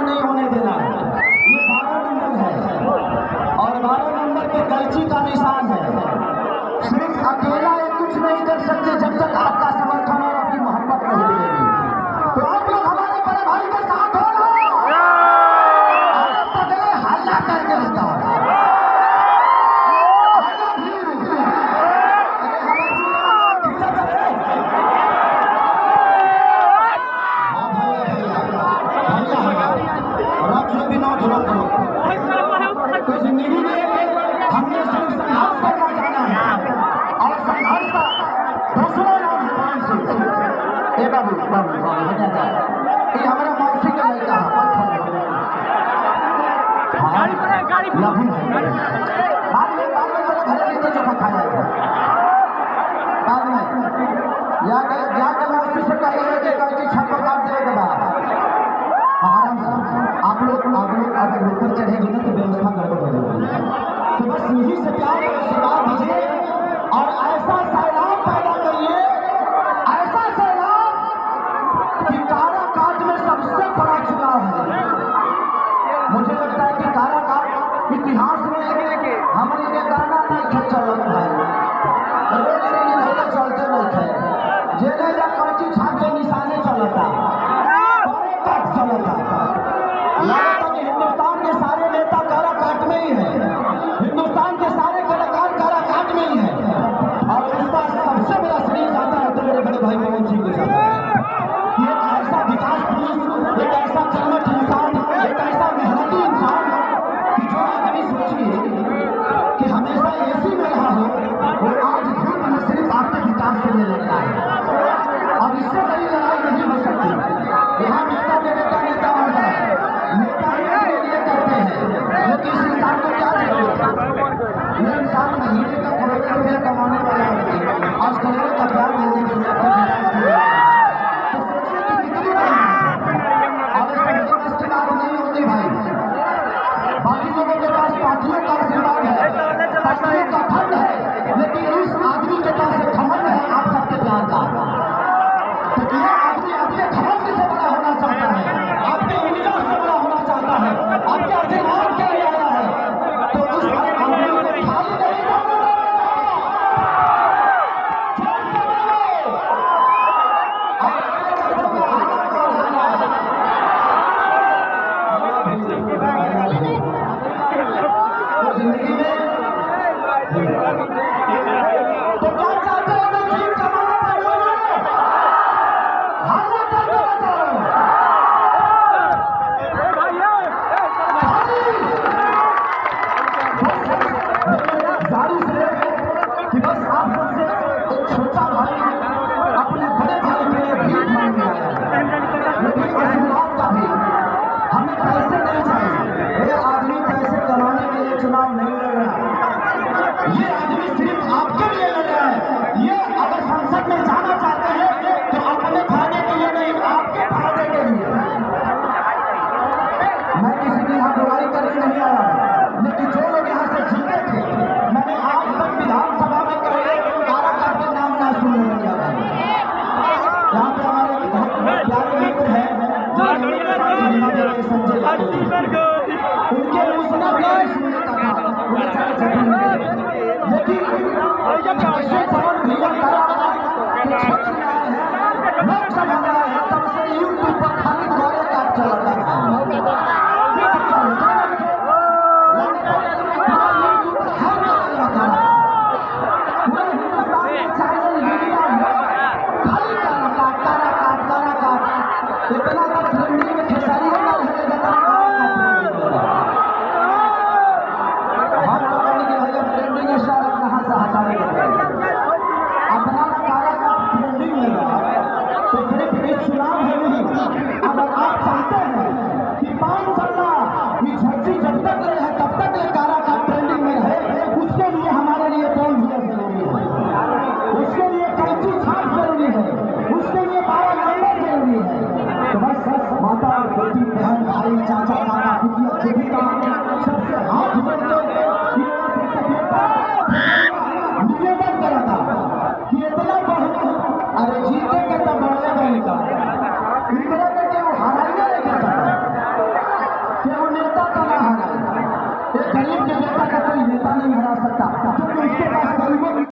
नहीं होने देना है। ये 12 नंबर है और 12 नंबर पे गलची का निशान है। सिर्फ अकेला ये कुछ नहीं कर सकते जब तक आपका समर्थन और आपकी मोहब्बत नहीं मिलेगी। तो आप लोग हमारे बड़े भाई के साथ हो ना, अरे पगले हल्ला करके बताओ। तो जिंदगी में हमने सिर्फ संघर्ष करना जाना है और संघर्ष का दूसरा नाम है मानसिक। ए बाबू बाबू बाबू हटा जाए, ये हमारा मौसी का लड़का है। लभी बाद में तेरे घर नीचे चोखा खाया है। बाद में जाकर मौसी से कहिए कि कल की छत को काट देने के बाद आराम से आप लोग अगर ऊपर चढ़ेंगे ना तो व्यवस्था गड़बड़ हो जाएगी। तो बस यही से प्यार और आशीर्वाद दीजिए और ऐसा सैलाब पैदा करिए, ऐसा सैलाब कि काराकाट में सबसे बड़ा चुनाव है। मुझे लगता है कि काराकाट इतिहास में हमारे लिए गाना नहीं चलत भाई, रोज नहीं चलते नहीं थे, जेने जा कच्ची छाप के निशाने चलता चलता। हिंदुस्तान के सारे नेता काराकाट में ही है, हिंदुस्तान के सारे कलाकार काराकाट में ही है और उसका सबसे बड़ा श्रेय जाता है तो मेरे बड़े भाई पवन सिंह को जाता है। एक ऐसा विकास पुरुष, एक ऐसा कर्मठ इंसान, एक ऐसा मेहनती इंसान कि जो आदमी सोचिए कि हमेशा ऐसी में रहा हो, वो आज धूप में सिर्फ आपके विकास से ले लेता है और इससे बड़ी लड़ाई नहीं हो सकती। यहाँ नेता के बेटा नेता होता है, नेता के लिए करते हैं, लेकिन इस इंसान को क्या जरूरत है? ये इंसान महीने का करोड़ों रुपया कमाने वाला है, आज करोड़ों का प्यार लेने के लिए अपने विकास के लिए तो सोचिए कि कितनी और समझे इसकी बात नहीं होती भाई। बाकी लोगों के पास पार्टियों का आशीर्वाद है, पार्टियों का फंड है, लेकिन इस आदमी के पास एक घमंड है आप सबके प्यार का। तो यह आदमी आपके घमंड से बड़ा होना चाहता है, आपके ऊर्जा से बड़ा होना चाहता है, आपके आशीर्वाद के लिए आया है। तो उस आदमी को खाली नहीं जाने जिंदगी में तो क्या चाहते हैं? मैं जीत कमाना पड़ेगा, हारना करके बताओ। जाहिर है कि बस आप सबसे एक छोटा भाई अपने बड़े भाई के लिए भीख मांगने आया है, लेकिन आशीर्वाद का भी हमें पैसे नहीं चाहिए। ये आदमी पैसे कमाने के लिए चुनाव नहीं लड़ रहा, ये आदमी सिर्फ आपके लिए लड़ रहा है। ये अगर संसद में जाना चाहते हैं तो अपने फायदे के लिए नहीं, आपके फायदे के लिए। मैं किसी की यहाँ बुराई करने नहीं आया, लेकिन जो लोग यहाँ से जीते थे, मैंने आज तक विधानसभा में कहे काराकाट के नाम ना सुनने लगा था। यहाँ पे हमारे बहुत प्यारे मित्र हैं संजय यादव, उनके मुंह से नहीं सुन लेता था, उन्हें चाहे जमीन लेकिन पवन भैया काराकाट के क्षेत्र में आए हैं, लोकसभा में आए हैं, तब से यूट्यूब पर खाली काराकाट चलाता था। इतना तो ठंडी में खेसारी है ना रहने का हम तो कहने के भैया ट्रेंडिंग स्टार कहाँ से हटाने लगे। अपना काराकाट ट्रेंडिंग लगा तो सिर्फ एक चुनाव है नहीं। अगर आप चाहते हैं कि 5 साल ये झर्सी जब तक ले है तब तक ये काराकाट ट्रेंडिंग में रहे, उसके लिए हमारे लिए कौन भी जरूरी है, उसके लिए कैंची छाप जरूरी है, उसके लिए 12 नंबर जरूरी है। तो बस माता बेटी बहन भाई चाचा माता पितिया जीविका सबसे हाथ जोड़ते निवेदन करा था कि इतना बहुत अरे जीते के तो बड़े बहन का इतना के वो हराइए नहीं कर सकता। क्योंकि उसके